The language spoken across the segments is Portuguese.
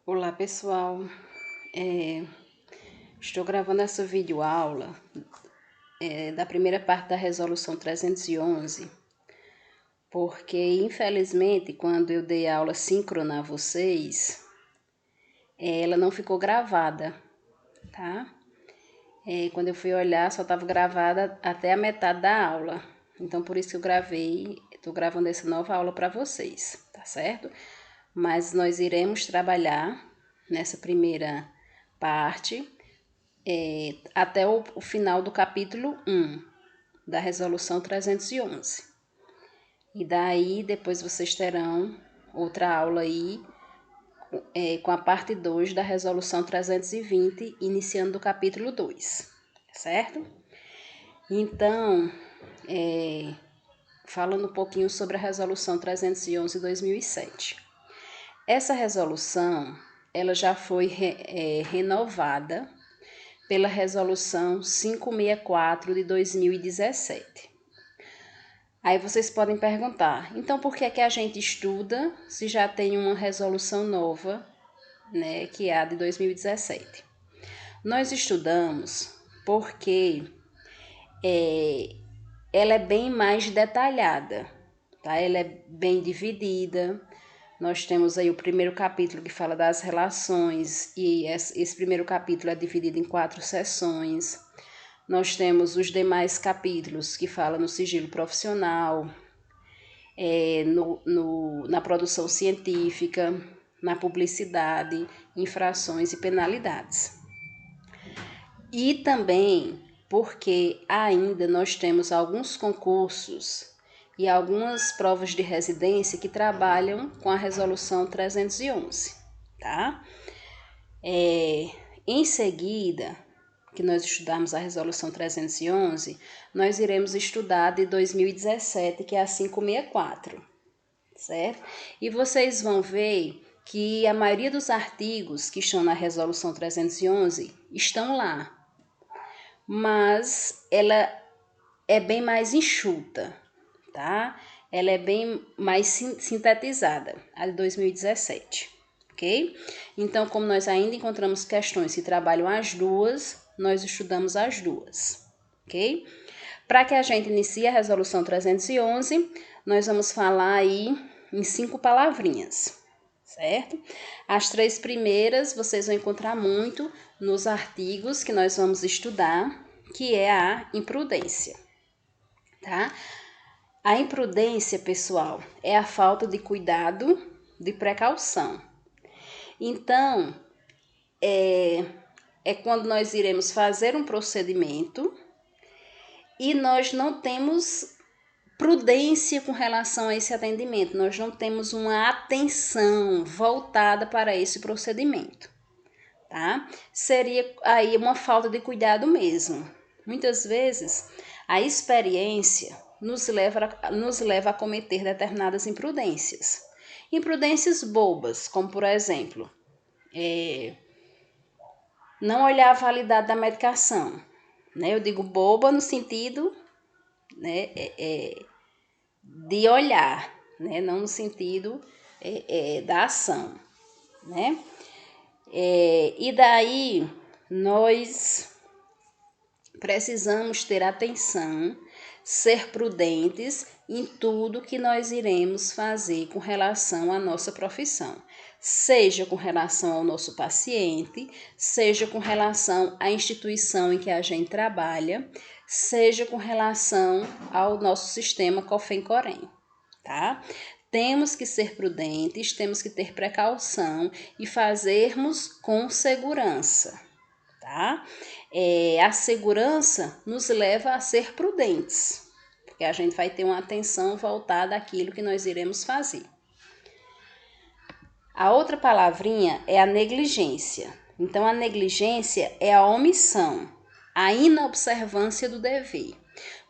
Olá pessoal, É, estou gravando essa videoaula da primeira parte da resolução 311, porque infelizmente quando eu dei a aula síncrona a vocês, ela não ficou gravada, tá? Quando eu fui olhar só estava gravada até a metade da aula, então por isso que eu estou gravando essa nova aula para vocês, tá certo? Mas nós iremos trabalhar nessa primeira parte até o final do capítulo 1 da resolução 311. E daí depois vocês terão outra aula aí com a parte 2 da resolução 320, iniciando do capítulo 2, certo? Então, falando um pouquinho sobre a resolução 311 de 2007. Essa resolução, ela já foi renovada pela resolução 564 de 2017. Aí vocês podem perguntar, então por que é que a gente estuda se já tem uma resolução nova, né, que é a de 2017? Nós estudamos porque ela é bem mais detalhada, tá? Ela é bem dividida. Nós temos aí o primeiro capítulo que fala das relações, e esse primeiro capítulo é dividido em 4 seções. Nós temos os demais capítulos que falam no sigilo profissional, na produção científica, na publicidade, infrações e penalidades. E também porque ainda nós temos alguns concursos e algumas provas de residência que trabalham com a resolução 311, tá? Em seguida, que nós estudamos a resolução 311, nós iremos estudar de 2017, que é a 564, certo? E vocês vão ver que a maioria dos artigos que estão na resolução 311 estão lá, mas ela é bem mais enxuta, tá? Ela é bem mais sintetizada, a de 2017, ok? Então, como nós ainda encontramos questões que trabalham as duas, nós estudamos as duas, ok? Para que a gente inicie a resolução 311, nós vamos falar aí em 5 palavrinhas, certo? As 3 primeiras vocês vão encontrar muito nos artigos que nós vamos estudar, que é a imprudência, tá? A imprudência, pessoal, é a falta de cuidado, de precaução. Então, é quando nós iremos fazer um procedimento e nós não temos prudência com relação a esse atendimento, nós não temos uma atenção voltada para esse procedimento, tá? Seria aí uma falta de cuidado mesmo. Muitas vezes a experiência nos leva a cometer determinadas imprudências. Imprudências bobas, como por exemplo, não olhar a validade da medicação, né? Eu digo boba no sentido, né, de olhar, né? Não no sentido da ação, né? E daí nós precisamos ter atenção, ser prudentes em tudo que nós iremos fazer com relação à nossa profissão, seja com relação ao nosso paciente, seja com relação à instituição em que a gente trabalha, seja com relação ao nosso sistema COFEM-COREM, tá? Temos que ser prudentes, temos que ter precaução e fazermos com segurança, tá? A segurança nos leva a ser prudentes, porque a gente vai ter uma atenção voltada àquilo que nós iremos fazer. A outra palavrinha é a negligência. Então, a negligência é a omissão, a inobservância do dever.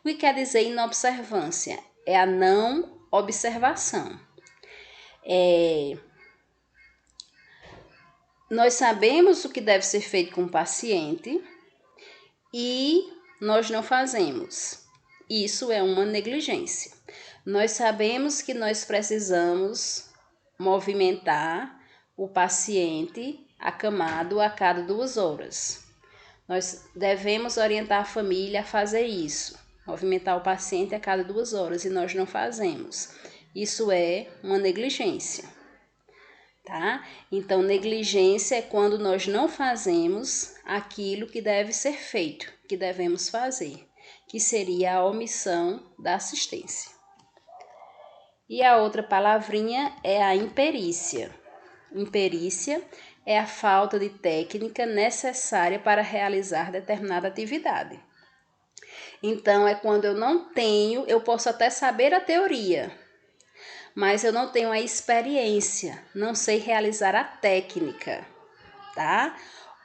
O que quer dizer inobservância? É a não observação. Nós sabemos o que deve ser feito com o paciente e nós não fazemos. Isso é uma negligência. Nós sabemos que nós precisamos movimentar o paciente acamado a cada 2 horas. Nós devemos orientar a família a fazer isso, movimentar o paciente a cada 2 horas, e nós não fazemos. Isso é uma negligência, tá? Então, negligência é quando nós não fazemos aquilo que deve ser feito, que devemos fazer, que seria a omissão da assistência. E a outra palavrinha é a imperícia. Imperícia é a falta de técnica necessária para realizar determinada atividade. Então, é quando eu posso até saber a teoria, mas eu não tenho a experiência, não sei realizar a técnica, tá?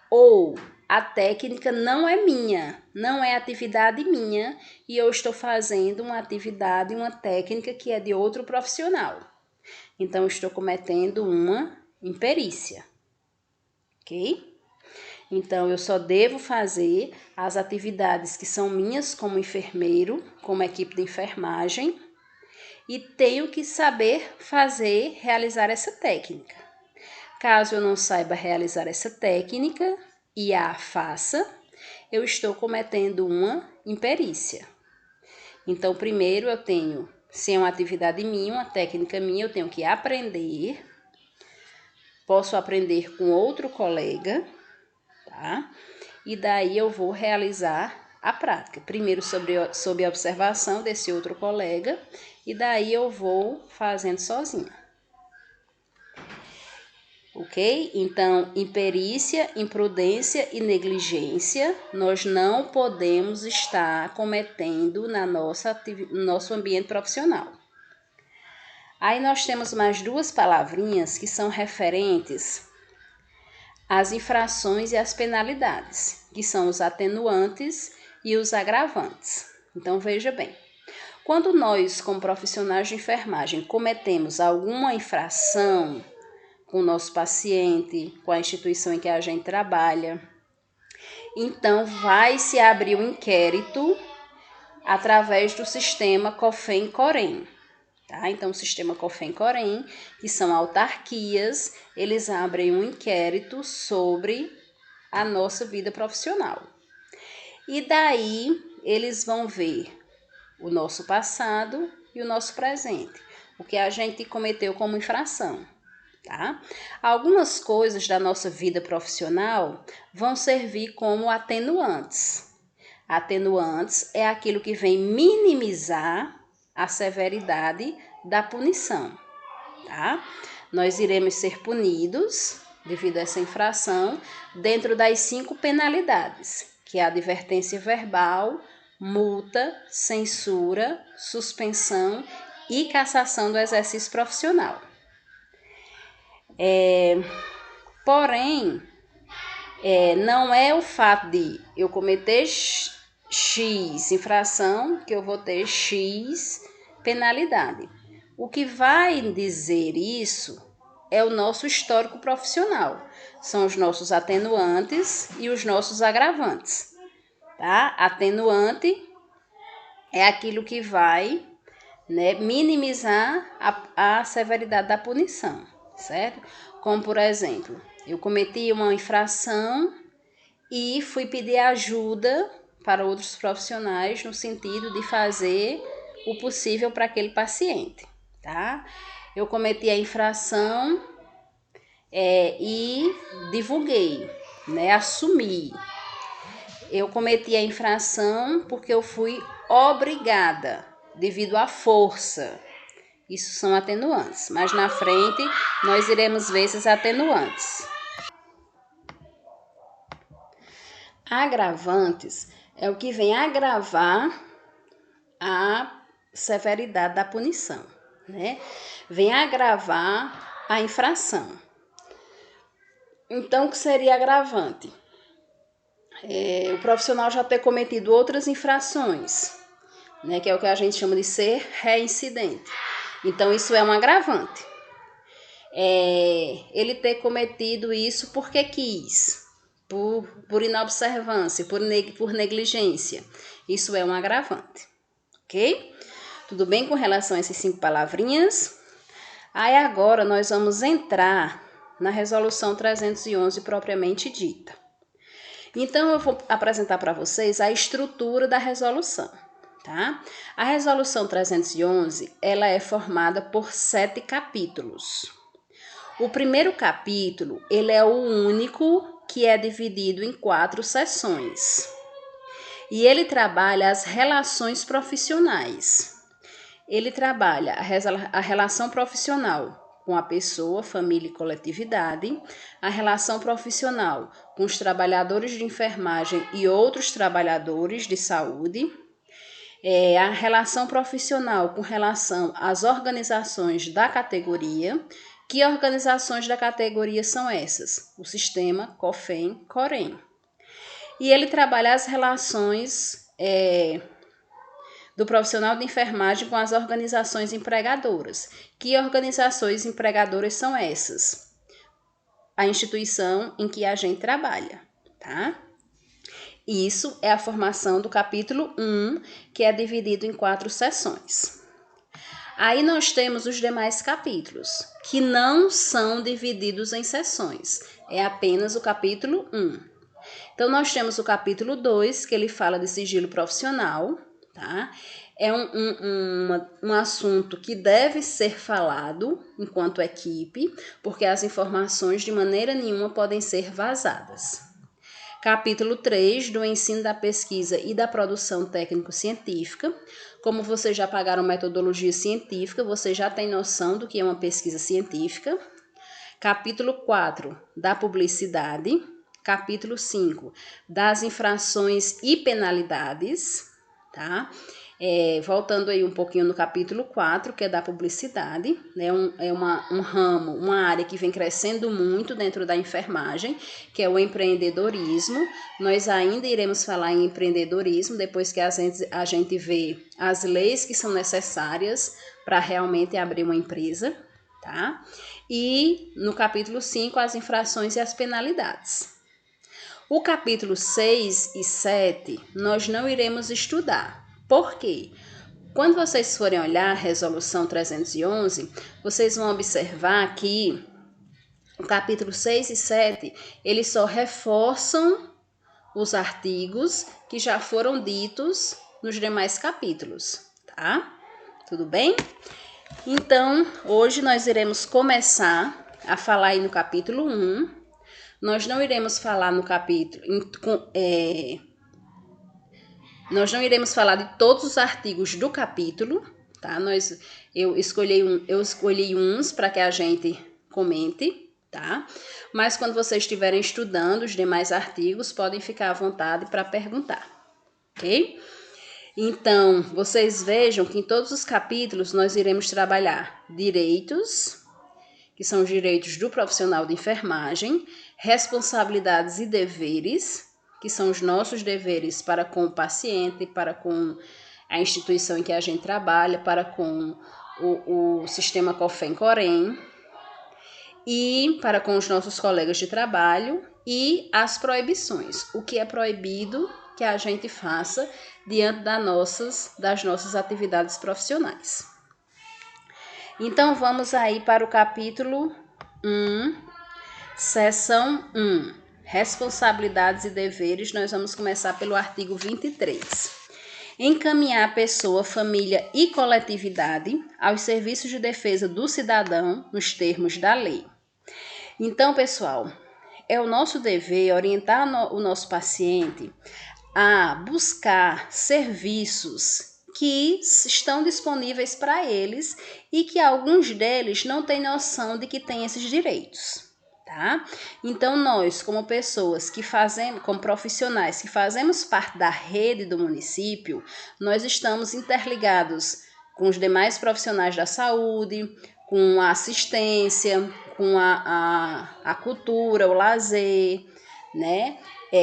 Ou a técnica não é minha, não é atividade minha, e eu estou fazendo uma atividade, uma técnica que é de outro profissional. Então, eu estou cometendo uma imperícia, ok? Então, eu só devo fazer as atividades que são minhas como enfermeiro, como equipe de enfermagem, e tenho que saber realizar essa técnica. Caso eu não saiba realizar essa técnica e a faça, eu estou cometendo uma imperícia. Então, primeiro se é uma atividade minha, uma técnica minha, eu tenho que aprender. Posso aprender com outro colega, tá? E daí eu vou realizar a prática. Primeiro sob a observação desse outro colega, e daí eu vou fazendo sozinha. Ok? Então, imperícia, imprudência e negligência nós não podemos estar cometendo no nosso ambiente profissional. Aí nós temos mais 2 palavrinhas que são referentes às infrações e às penalidades, que são os atenuantes e os agravantes. Então, veja bem, quando nós, como profissionais de enfermagem, cometemos alguma infração com o nosso paciente, com a instituição em que a gente trabalha, então vai se abrir um inquérito através do sistema COFEM-COREM. Tá? Então, o sistema COFEM-COREM, que são autarquias, eles abrem um inquérito sobre a nossa vida profissional. E daí, eles vão ver o nosso passado e o nosso presente, o que a gente cometeu como infração. Tá? Algumas coisas da nossa vida profissional vão servir como atenuantes. Atenuantes é aquilo que vem minimizar a severidade da punição, tá? Nós iremos ser punidos devido a essa infração dentro das 5 penalidades, que é a advertência verbal, multa, censura, suspensão e cassação do exercício profissional. Porém, não é o fato de eu cometer X infração que eu vou ter X penalidade. O que vai dizer isso é o nosso histórico profissional. São os nossos atenuantes e os nossos agravantes. Tá? Atenuante é aquilo que vai, minimizar a severidade da punição, certo? Como, por exemplo, eu cometi uma infração e fui pedir ajuda para outros profissionais no sentido de fazer o possível para aquele paciente, tá? Eu cometi a infração e divulguei, assumi. Eu cometi a infração porque eu fui obrigada, devido à força. Isso são atenuantes, mas na frente nós iremos ver esses atenuantes. Agravantes é o que vem agravar a severidade da punição, né? Vem agravar a infração. Então, o que seria agravante? O profissional já ter cometido outras infrações, né? Que é o que a gente chama de ser reincidente. Então, isso é um agravante. Ele ter cometido isso porque quis, por inobservância, por negligência. Isso é um agravante, ok? Tudo bem com relação a essas 5 palavrinhas? Aí agora nós vamos entrar na Resolução 311 propriamente dita. Então, eu vou apresentar para vocês a estrutura da resolução, tá? A Resolução 311, ela é formada por 7 capítulos. O primeiro capítulo, ele é o único que é dividido em 4 seções. E ele trabalha as relações profissionais. Ele trabalha a relação profissional com a pessoa, família e coletividade, a relação profissional com os trabalhadores de enfermagem e outros trabalhadores de saúde, a relação profissional com relação às organizações da categoria. Que organizações da categoria são essas? O Sistema, COFEM, COREM. E ele trabalha as relações do profissional de enfermagem com as organizações empregadoras. Que organizações empregadoras são essas? A instituição em que a gente trabalha, tá? Isso é a formação do capítulo 1, que é dividido em 4 seções. Aí nós temos os demais capítulos, que não são divididos em seções. É apenas o capítulo 1. Então, nós temos o capítulo 2, que ele fala de sigilo profissional, tá? É um assunto que deve ser falado enquanto equipe, porque as informações de maneira nenhuma podem ser vazadas. Capítulo 3, do ensino da pesquisa e da produção técnico-científica. Como vocês já pagaram metodologia científica, você já tem noção do que é uma pesquisa científica. Capítulo 4, da publicidade. Capítulo 5, das infrações e penalidades, tá? Voltando aí um pouquinho no capítulo 4, que é da publicidade, né? Um ramo, uma área que vem crescendo muito dentro da enfermagem, que é o empreendedorismo. Nós ainda iremos falar em empreendedorismo, depois que a gente vê as leis que são necessárias para realmente abrir uma empresa, tá? E no capítulo 5, as infrações e as penalidades. O capítulo 6 e 7 nós não iremos estudar. Por quê? Quando vocês forem olhar a Resolução 311, vocês vão observar que o capítulo 6 e 7, eles só reforçam os artigos que já foram ditos nos demais capítulos, tá? Tudo bem? Então, hoje nós iremos começar a falar aí no capítulo 1. Nós não iremos falar no capítulo, nós não iremos falar de todos os artigos do capítulo, tá? Eu escolhi uns para que a gente comente, tá? Mas quando vocês estiverem estudando os demais artigos, podem ficar à vontade para perguntar, ok? Então, vocês vejam que em todos os capítulos nós iremos trabalhar direitos, que são os direitos do profissional de enfermagem, responsabilidades e deveres, que são os nossos deveres para com o paciente, para com a instituição em que a gente trabalha, para com o sistema COFEM-COREM, e para com os nossos colegas de trabalho, e as proibições, o que é proibido que a gente faça diante das nossas atividades profissionais. Então, vamos aí para o capítulo 1, seção 1, responsabilidades e deveres. Nós vamos começar pelo artigo 23. Encaminhar a pessoa, família e coletividade aos serviços de defesa do cidadão nos termos da lei. Então, pessoal, é o nosso dever orientar o nosso paciente a buscar serviços que estão disponíveis para eles e que alguns deles não têm noção de que têm esses direitos, tá? Então, nós, como pessoas que fazemos, como profissionais que fazemos parte da rede do município, nós estamos interligados com os demais profissionais da saúde, com a assistência, com a cultura, o lazer, né?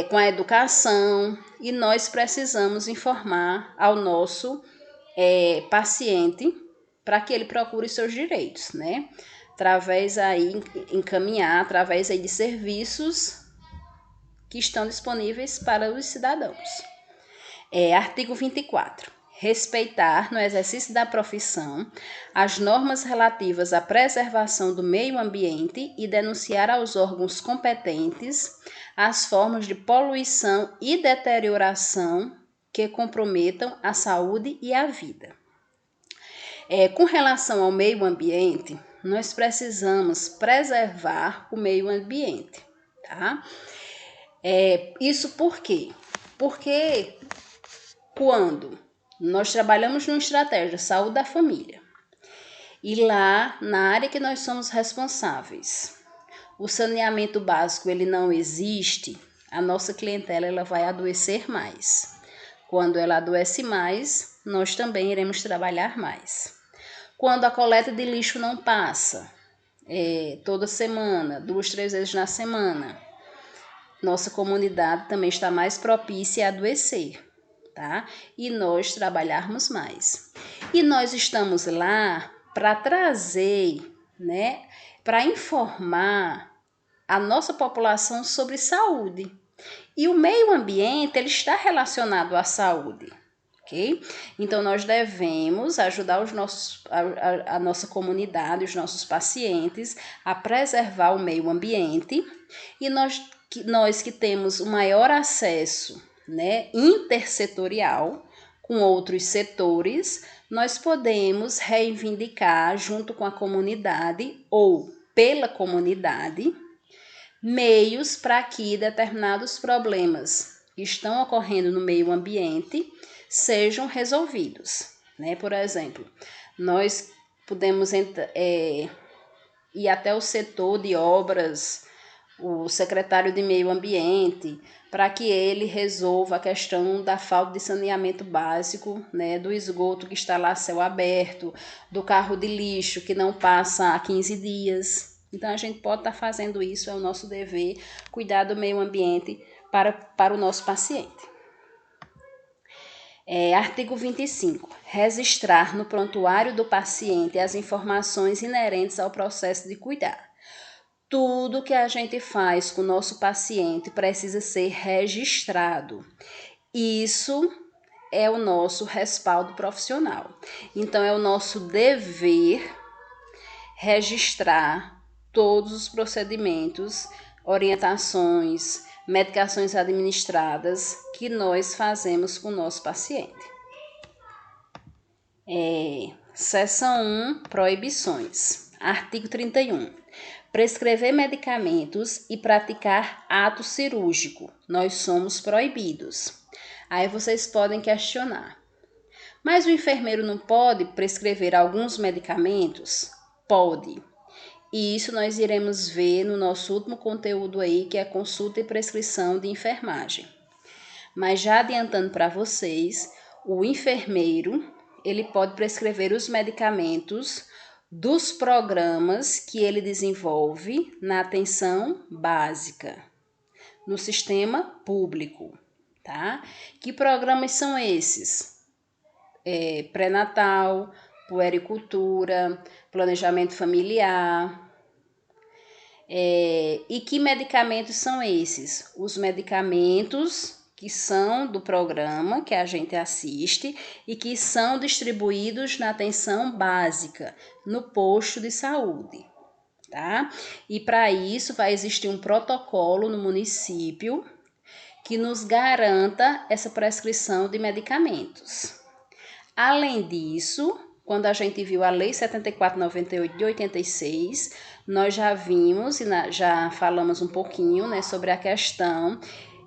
Com a educação, e nós precisamos informar ao nosso paciente para que ele procure seus direitos, né? Encaminhar através aí de serviços que estão disponíveis para os cidadãos. Artigo 24. respeitar, no exercício da profissão, as normas relativas à preservação do meio ambiente e denunciar aos órgãos competentes as formas de poluição e deterioração que comprometam a saúde e a vida. Com relação ao meio ambiente, nós precisamos preservar o meio ambiente, tá? Isso por quê? Porque quando nós trabalhamos numa estratégia de saúde da família e lá na área que nós somos responsáveis, o saneamento básico ele não existe, a nossa clientela ela vai adoecer mais. Quando ela adoece mais, nós também iremos trabalhar mais. Quando a coleta de lixo não passa, toda semana, 2, 3 vezes na semana, nossa comunidade também está mais propícia a adoecer, tá? E nós trabalharmos mais. E nós estamos lá para trazer, né, para informar a nossa população sobre saúde. E o meio ambiente, ele está relacionado à saúde. Okay? Então, nós devemos ajudar a nossa comunidade, os nossos pacientes, a preservar o meio ambiente e nós que temos o maior acesso, né, intersetorial com outros setores, nós podemos reivindicar junto com a comunidade ou pela comunidade meios para que determinados problemas que estão ocorrendo no meio ambiente sejam resolvidos, né? Por exemplo, nós podemos ir até o setor de obras, o secretário de meio ambiente, para que ele resolva a questão da falta de saneamento básico, né? Do esgoto que está lá a céu aberto, do carro de lixo que não passa há 15 dias. Então, a gente pode estar fazendo isso, é o nosso dever, cuidar do meio ambiente para o nosso paciente. Artigo 25. Registrar no prontuário do paciente as informações inerentes ao processo de cuidar. Tudo que a gente faz com o nosso paciente precisa ser registrado. Isso é o nosso respaldo profissional. Então, é o nosso dever registrar todos os procedimentos, orientações, medicações administradas que nós fazemos com o nosso paciente. Seção 1, proibições. Artigo 31. Prescrever medicamentos e praticar ato cirúrgico. Nós somos proibidos. Aí vocês podem questionar. Mas o enfermeiro não pode prescrever alguns medicamentos? Pode. E isso nós iremos ver no nosso último conteúdo aí, que é consulta e prescrição de enfermagem. Mas já adiantando para vocês, o enfermeiro, ele pode prescrever os medicamentos dos programas que ele desenvolve na atenção básica, no sistema público, tá? Que programas são esses? Pré-natal, puericultura, planejamento familiar. E que medicamentos são esses? Os medicamentos que são do programa que a gente assiste e que são distribuídos na atenção básica, no posto de saúde, tá? E para isso vai existir um protocolo no município que nos garanta essa prescrição de medicamentos. Além disso, quando a gente viu a Lei 7498 de 86, nós já vimos e já falamos um pouquinho, né, sobre a questão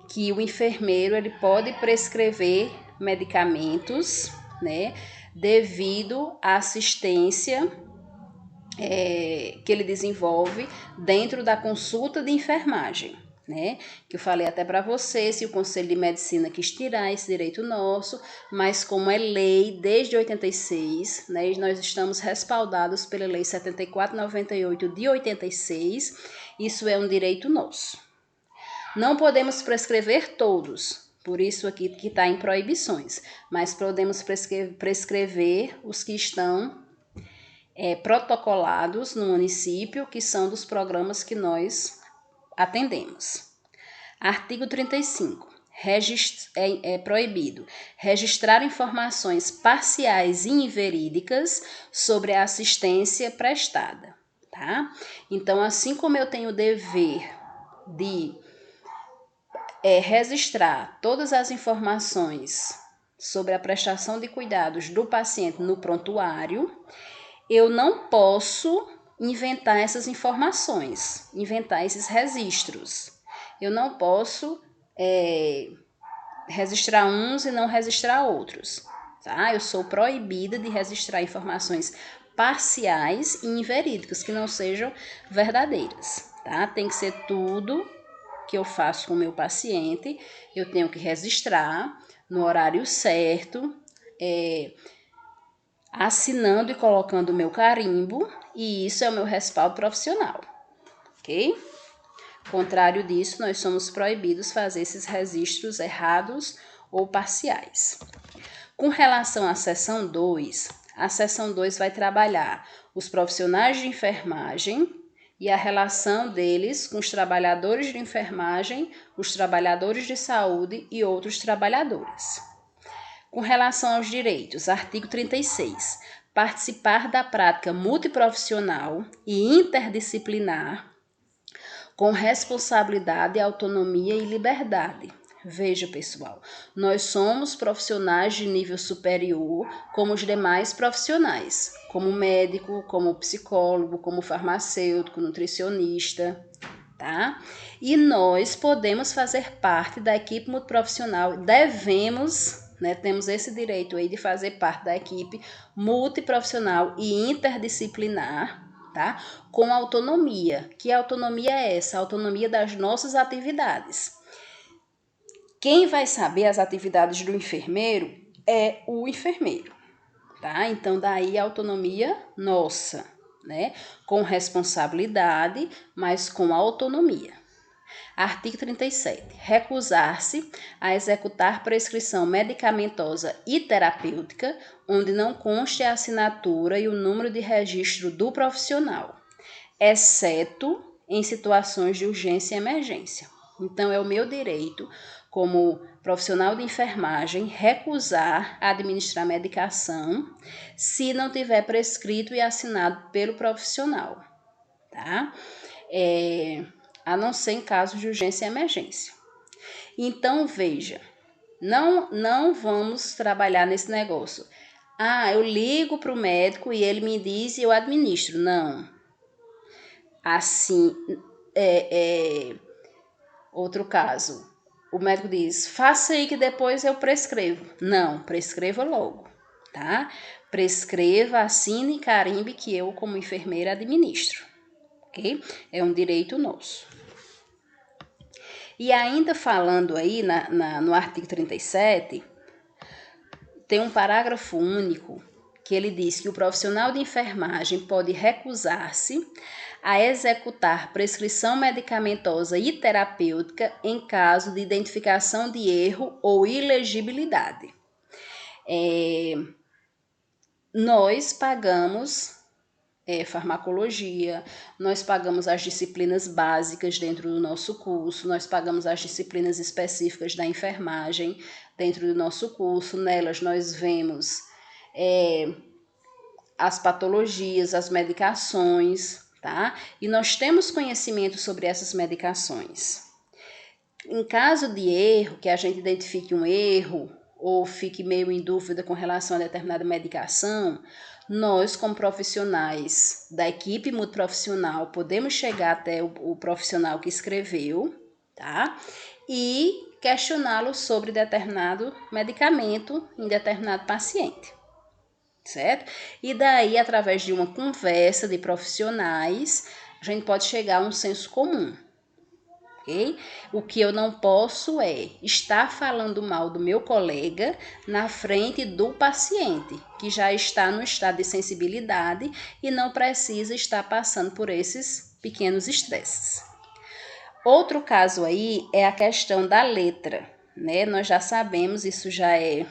que o enfermeiro ele pode prescrever medicamentos, né, devido à assistência que ele desenvolve dentro da consulta de enfermagem, né? Que eu falei até para você, se o Conselho de Medicina quis tirar esse direito nosso, mas como é lei desde 86, né? E nós estamos respaldados pela Lei 7498 de 86, isso é um direito nosso. Não podemos prescrever todos, por isso aqui que está em proibições, mas podemos prescrever os que estão protocolados no município, que são dos programas que nós atendemos. Artigo 35. é proibido registrar informações parciais e inverídicas sobre a assistência prestada, tá? Então, assim como eu tenho o dever de registrar todas as informações sobre a prestação de cuidados do paciente no prontuário, eu não posso inventar essas informações, inventar esses registros. Eu não posso registrar uns e não registrar outros, tá? Eu sou proibida de registrar informações parciais e inverídicas, que não sejam verdadeiras, tá? Tem que ser tudo que eu faço com o meu paciente, eu tenho que registrar no horário certo, assinando e colocando o meu carimbo, e isso é o meu respaldo profissional, ok? Contrário disso, nós somos proibidos fazer esses registros errados ou parciais. Com relação à seção 2, a seção 2 vai trabalhar os profissionais de enfermagem e a relação deles com os trabalhadores de enfermagem, os trabalhadores de saúde e outros trabalhadores. Com relação aos direitos, artigo 36. Participar da prática multiprofissional e interdisciplinar com responsabilidade, autonomia e liberdade. Veja, pessoal, nós somos profissionais de nível superior, como os demais profissionais, como médico, como psicólogo, como farmacêutico, nutricionista, tá? E nós podemos fazer parte da equipe multiprofissional, temos esse direito aí de fazer parte da equipe multiprofissional e interdisciplinar, tá? Com autonomia. Que autonomia é essa? A autonomia das nossas atividades. Quem vai saber as atividades do enfermeiro é o enfermeiro, tá? Então, daí a autonomia nossa, né? Com responsabilidade, mas com autonomia. Artigo 37. Recusar-se a executar prescrição medicamentosa e terapêutica onde não conste a assinatura e o número de registro do profissional, exceto em situações de urgência e emergência. Então, é o meu direito, como profissional de enfermagem, recusar administrar medicação se não tiver prescrito e assinado pelo profissional, tá? A não ser em casos de urgência e emergência. Então, veja, não vamos trabalhar nesse negócio. Eu ligo para o médico e ele me diz e eu administro. Não. Assim, outro caso, o médico diz, faça aí que depois eu prescrevo. Não, prescreva logo, tá? Prescreva, assine e carimbe que eu, como enfermeira, administro, ok? É um direito nosso. E ainda falando aí no artigo 37, tem um parágrafo único que ele diz que o profissional de enfermagem pode recusar-se a executar prescrição medicamentosa e terapêutica em caso de identificação de erro ou ilegibilidade. Nós pagamos farmacologia, nós pagamos as disciplinas básicas dentro do nosso curso, nós pagamos as disciplinas específicas da enfermagem dentro do nosso curso. Nelas nós vemos as patologias, as medicações, tá? E nós temos conhecimento sobre essas medicações. Em caso de erro, que a gente identifique um erro ou fique meio em dúvida com relação a determinada medicação, nós, como profissionais da equipe multiprofissional, podemos chegar até o profissional que escreveu, tá? E questioná-lo sobre determinado medicamento em determinado paciente, certo? E daí, através de uma conversa de profissionais, a gente pode chegar a um senso comum. Okay? O que eu não posso é estar falando mal do meu colega na frente do paciente, que já está no estado de sensibilidade e não precisa estar passando por esses pequenos estresses. Outro caso aí é a questão da letra, né? Nós já sabemos, isso já é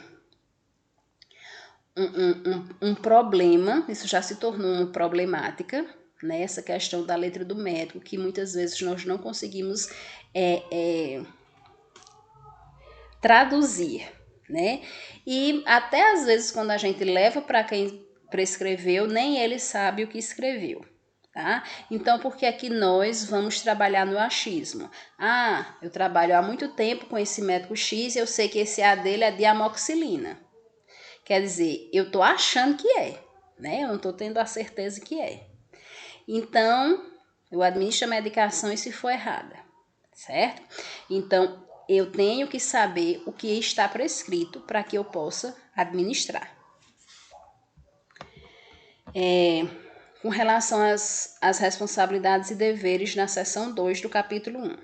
um problema, isso já se tornou uma problemática, né? Essa questão da letra do médico, que muitas vezes nós não conseguimos traduzir, né? E até às vezes quando a gente leva para quem prescreveu, nem ele sabe o que escreveu. Tá? Então, porque aqui nós vamos trabalhar no achismo. Ah, eu trabalho há muito tempo com esse método X e eu sei que esse A dele é de amoxicilina. Quer dizer, eu estou achando que é, né? Eu não estou tendo a certeza que é. Então, eu administro a medicação e se for errada, certo? Então, eu tenho que saber o que está prescrito para que eu possa administrar. Com relação às responsabilidades e deveres na seção 2 do capítulo 1.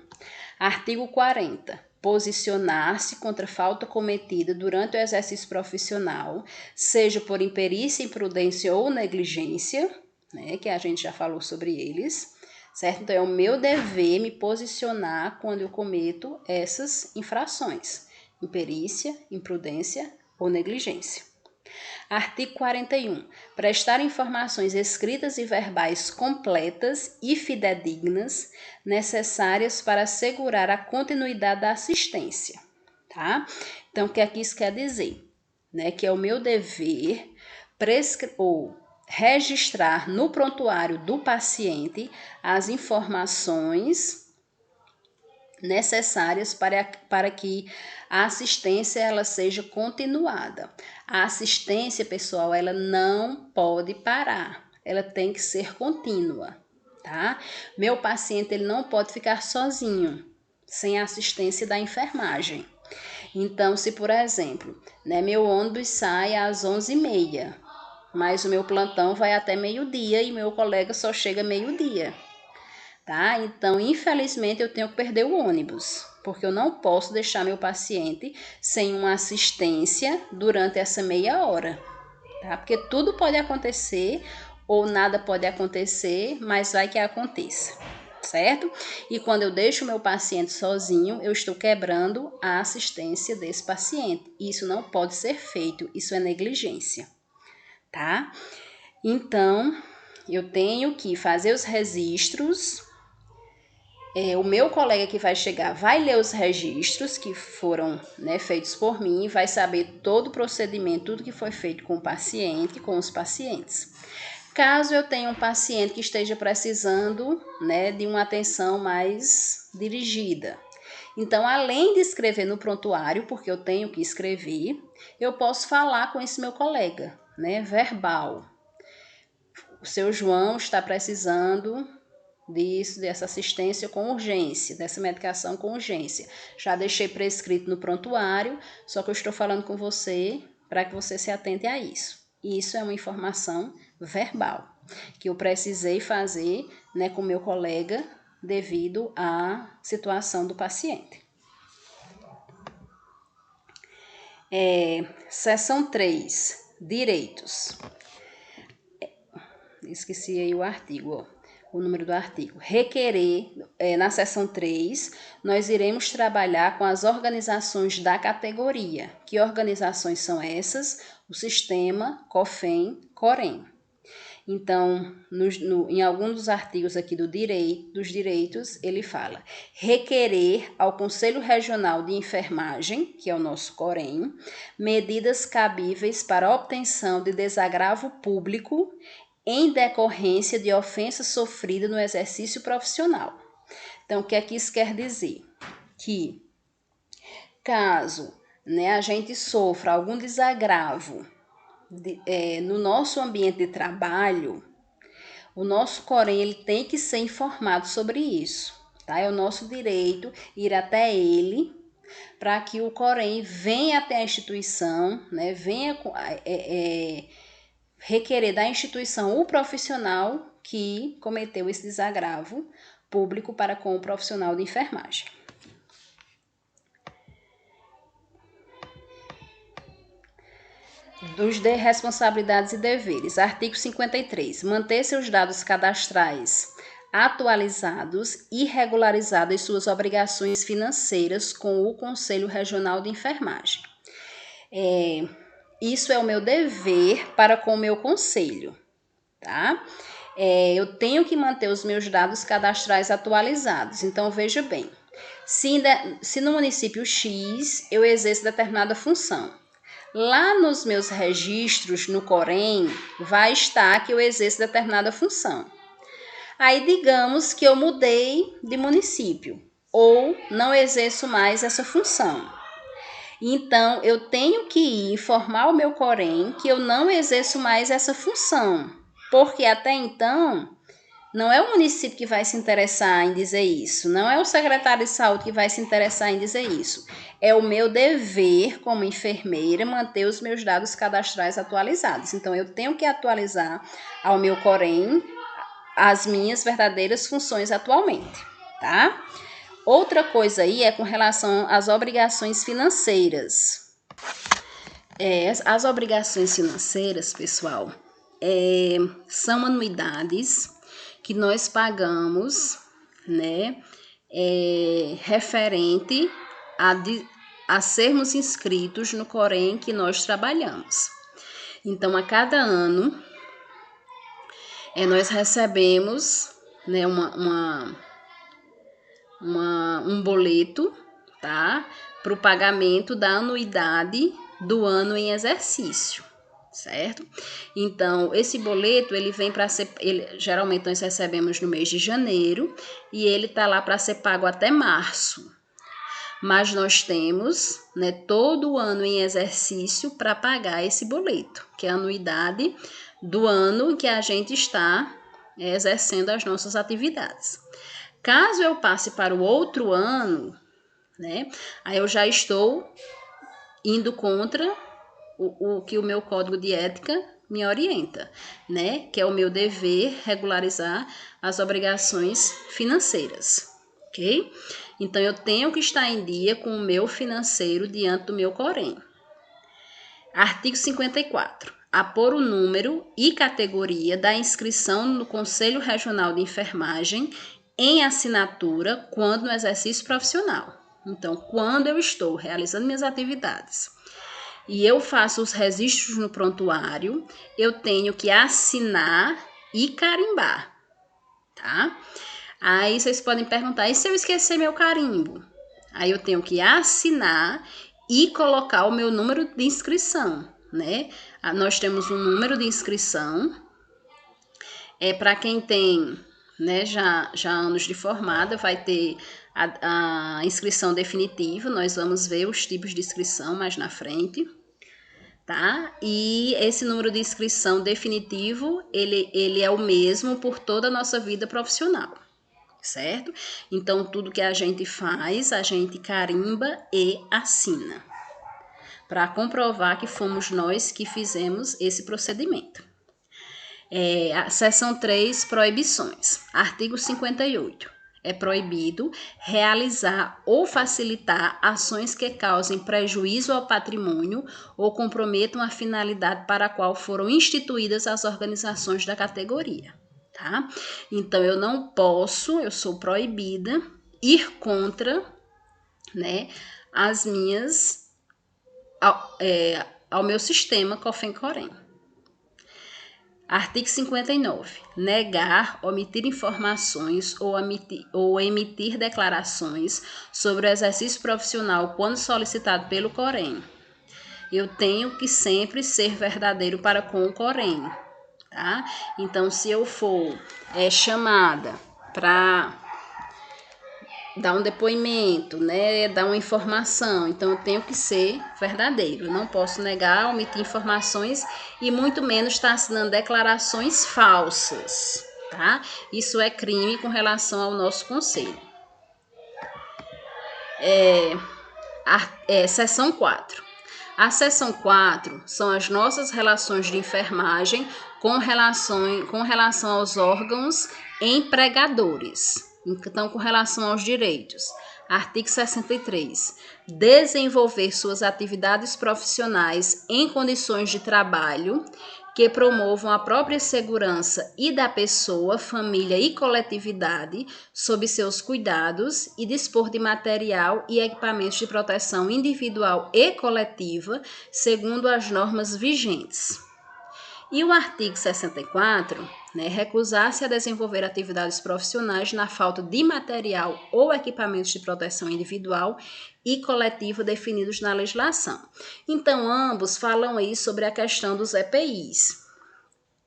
Artigo 40. Posicionar-se contra falta cometida durante o exercício profissional, seja por imperícia, imprudência ou negligência, né, que a gente já falou sobre eles, certo? Então, é o meu dever me posicionar quando eu cometo essas infrações, imperícia, imprudência ou negligência. Artigo 41. Prestar informações escritas e verbais completas e fidedignas necessárias para assegurar a continuidade da assistência, tá? Então, o que é que isso quer dizer? Né? Que é o meu dever registrar no prontuário do paciente as informações necessárias para que a assistência ela seja continuada. A assistência, pessoal, ela não pode parar, ela tem que ser contínua, tá? Meu paciente ele não pode ficar sozinho, sem a assistência da enfermagem. Então, se por exemplo, né, meu ônibus sai às 11h30, mas o meu plantão vai até meio-dia e meu colega só chega meio-dia. Tá? Então, infelizmente, eu tenho que perder o ônibus, porque eu não posso deixar meu paciente sem uma assistência durante essa meia hora, tá? Porque tudo pode acontecer ou nada pode acontecer, mas vai que aconteça, certo? E quando eu deixo o meu paciente sozinho, eu estou quebrando a assistência desse paciente. Isso não pode ser feito, isso é negligência, tá? Então, eu tenho que fazer os registros. O meu colega que vai chegar vai ler os registros que foram, né, feitos por mim, vai saber todo o procedimento, tudo que foi feito com o paciente, com os pacientes. Caso eu tenha um paciente que esteja precisando, né, de uma atenção mais dirigida. Então, além de escrever no prontuário, porque eu tenho que escrever, eu posso falar com esse meu colega, né, verbal. O seu João está precisando dessa assistência com urgência, dessa medicação com urgência. Já deixei prescrito no prontuário, só que eu estou falando com você para que você se atente a isso. Isso é uma informação verbal, que eu precisei fazer, né, com meu colega devido à situação do paciente. Seção 3, direitos. Esqueci aí o artigo, o número do artigo. Requerer, na seção 3, nós iremos trabalhar com as organizações da categoria. Que organizações são essas? O Sistema, COFEM, COREM. Então, em alguns dos artigos aqui dos direitos, ele fala requerer ao Conselho Regional de Enfermagem, que é o nosso COREM, medidas cabíveis para a obtenção de desagravo público em decorrência de ofensa sofrida no exercício profissional. Então, o que é que isso quer dizer? Que caso, né, a gente sofra algum desagravo no nosso ambiente de trabalho, o nosso COREM ele tem que ser informado sobre isso, tá? É o nosso direito ir até ele para que o COREM venha até a instituição, né, venha requerer da instituição o profissional que cometeu esse desagravo público para com o profissional de enfermagem. Dos de responsabilidades e deveres. Artigo 53. Manter seus dados cadastrais atualizados e regularizar as suas obrigações financeiras com o Conselho Regional de Enfermagem. Isso é o meu dever para com o meu conselho, tá? Eu tenho que manter os meus dados cadastrais atualizados. Então, veja bem, Se no município X eu exerço determinada função. Lá nos meus registros no Corém vai estar que eu exerço determinada função. Aí digamos que eu mudei de município ou não exerço mais essa função. Então eu tenho que ir informar o meu Corém que eu não exerço mais essa função, porque até então não é o município que vai se interessar em dizer isso, não é o secretário de saúde que vai se interessar em dizer isso. É o meu dever como enfermeira manter os meus dados cadastrais atualizados. Então, eu tenho que atualizar ao meu Corém as minhas verdadeiras funções atualmente, tá? Outra coisa aí é com relação às obrigações financeiras. As obrigações financeiras, pessoal, são anuidades que nós pagamos, né, referente a sermos inscritos no Corém que nós trabalhamos. Então, a cada ano, nós recebemos, né, um boleto, tá, para o pagamento da anuidade do ano em exercício, certo? Então, esse boleto, ele vem para ser, geralmente nós recebemos no mês de janeiro e ele tá lá para ser pago até março. Mas nós temos, né, todo o ano em exercício para pagar esse boleto, que é a anuidade do ano que a gente está exercendo as nossas atividades. Caso eu passe para o outro ano, né, aí eu já estou indo contra o que o meu código de ética me orienta, né? Que é o meu dever regularizar as obrigações financeiras, ok? Então, eu tenho que estar em dia com o meu financeiro diante do meu Corém. Artigo 54. Apor o número e categoria da inscrição no Conselho Regional de Enfermagem em assinatura quando no exercício profissional. Então, quando eu estou realizando minhas atividades e eu faço os registros no prontuário, eu tenho que assinar e carimbar, tá? Aí vocês podem perguntar, e se eu esquecer meu carimbo? Aí eu tenho que assinar e colocar o meu número de inscrição, né? Nós temos um número de inscrição, para quem tem, né, já anos de formada, vai ter a inscrição definitiva, nós vamos ver os tipos de inscrição mais na frente, tá? E esse número de inscrição definitivo, ele é o mesmo por toda a nossa vida profissional, certo? Então, tudo que a gente faz, a gente carimba e assina, para comprovar que fomos nós que fizemos esse procedimento. A seção 3, proibições. Artigo 58. É proibido realizar ou facilitar ações que causem prejuízo ao patrimônio ou comprometam a finalidade para a qual foram instituídas as organizações da categoria, tá? Então, eu não posso, eu sou proibida, ir contra, né, as minhas, ao meu sistema COFEN-COREM. Artigo 59. Negar, omitir informações ou emitir declarações sobre o exercício profissional quando solicitado pelo Corém. Eu tenho que sempre ser verdadeiro para com o Corém, tá? Então, se eu for chamada para dar um depoimento, né, dar uma informação, então eu tenho que ser verdadeiro, eu não posso negar, omitir informações e muito menos estar assinando declarações falsas, tá? Isso é crime com relação ao nosso conselho. Seção 4. A seção 4 são as nossas relações de enfermagem com relação aos órgãos empregadores. Então, com relação aos direitos, artigo 63, desenvolver suas atividades profissionais em condições de trabalho que promovam a própria segurança e da pessoa, família e coletividade sob seus cuidados e dispor de material e equipamentos de proteção individual e coletiva segundo as normas vigentes. E o artigo 64, né, recusar-se a desenvolver atividades profissionais na falta de material ou equipamentos de proteção individual e coletiva definidos na legislação. Então, ambos falam aí sobre a questão dos EPIs,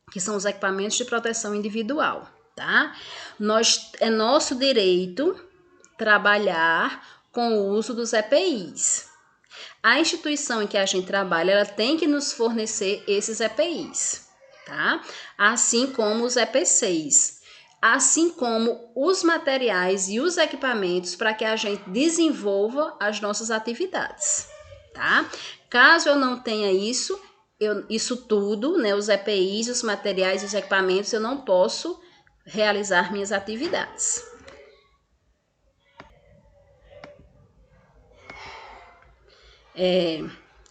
que são os equipamentos de proteção individual, tá? É nosso direito trabalhar com o uso dos EPIs. A instituição em que a gente trabalha, ela tem que nos fornecer esses EPIs, tá? Assim como os EPCs, assim como os materiais e os equipamentos para que a gente desenvolva as nossas atividades, tá? Caso eu não tenha isso tudo, né, os EPIs, os materiais e os equipamentos, eu não posso realizar minhas atividades.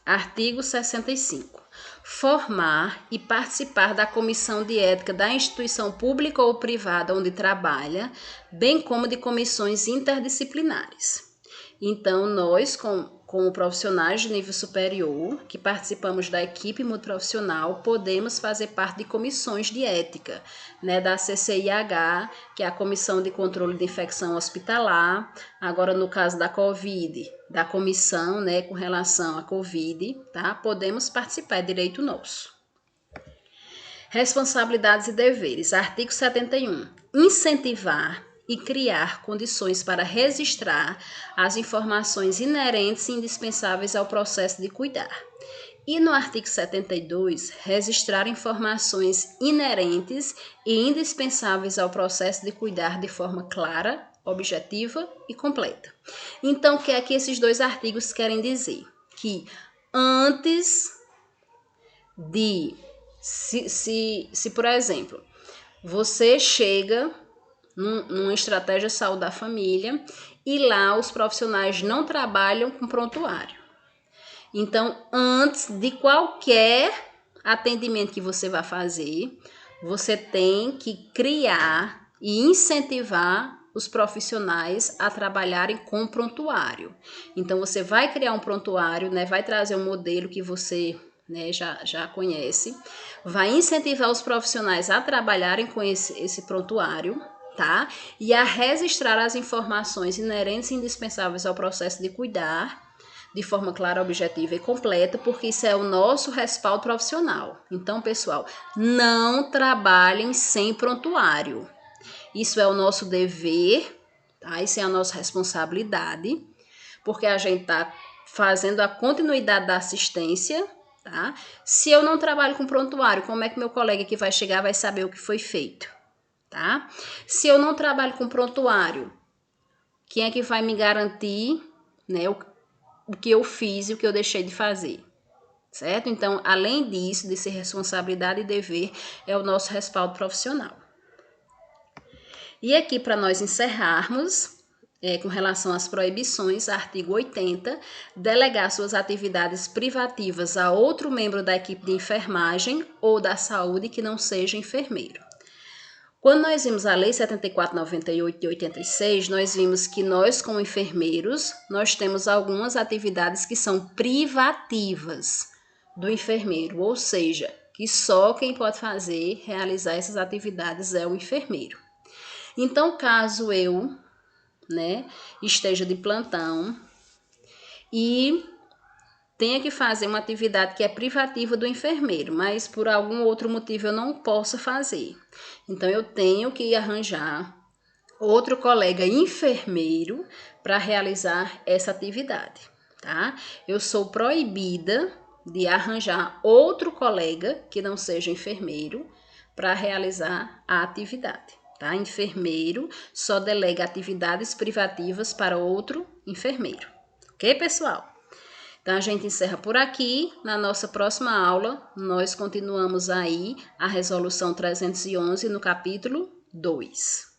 Artigo 65. Formar e participar da comissão de ética da instituição pública ou privada onde trabalha, bem como de comissões interdisciplinares. Então, nós, como profissionais de nível superior, que participamos da equipe multiprofissional, podemos fazer parte de comissões de ética, né, da CCIH, que é a Comissão de Controle de Infecção Hospitalar, agora no caso da Covid, da comissão, né, com relação à Covid, tá? Podemos participar, é direito nosso. Responsabilidades e deveres. Artigo 71. Incentivar e criar condições para registrar as informações inerentes e indispensáveis ao processo de cuidar. E no artigo 72, registrar informações inerentes e indispensáveis ao processo de cuidar de forma clara, objetiva e completa. Então, o que é que esses dois artigos querem dizer? Que antes de, se por exemplo, você chega numa estratégia de saúde da família e lá os profissionais não trabalham com prontuário. Então, antes de qualquer atendimento que você vai fazer, você tem que criar e incentivar os profissionais a trabalharem com prontuário. Então, você vai criar um prontuário, né, vai trazer um modelo que você, né, já conhece, vai incentivar os profissionais a trabalharem com esse prontuário, tá? E a registrar as informações inerentes e indispensáveis ao processo de cuidar, de forma clara, objetiva e completa, porque isso é o nosso respaldo profissional. Então, pessoal, não trabalhem sem prontuário. Isso é o nosso dever, tá? Isso é a nossa responsabilidade, porque a gente está fazendo a continuidade da assistência, tá? Se eu não trabalho com prontuário, como é que meu colega que vai chegar vai saber o que foi feito, tá? Se eu não trabalho com prontuário, quem é que vai me garantir, né, o que eu fiz e o que eu deixei de fazer, certo? Então, além disso, de ser responsabilidade e dever, é o nosso respaldo profissional. E aqui, para nós encerrarmos, com relação às proibições, artigo 80, delegar suas atividades privativas a outro membro da equipe de enfermagem ou da saúde que não seja enfermeiro. Quando nós vimos a Lei 74/98 de 86, nós vimos que nós, como enfermeiros, nós temos algumas atividades que são privativas do enfermeiro, ou seja, que só quem pode realizar essas atividades é o enfermeiro. Então, caso eu, né, esteja de plantão e tenha que fazer uma atividade que é privativa do enfermeiro, mas por algum outro motivo eu não possa fazer. Então, eu tenho que arranjar outro colega enfermeiro para realizar essa atividade, tá? Eu sou proibida de arranjar outro colega que não seja enfermeiro para realizar a atividade, tá? Enfermeiro só delega atividades privativas para outro enfermeiro. Ok, pessoal? Então, a gente encerra por aqui. Na nossa próxima aula, nós continuamos aí a Resolução 311 no capítulo 2.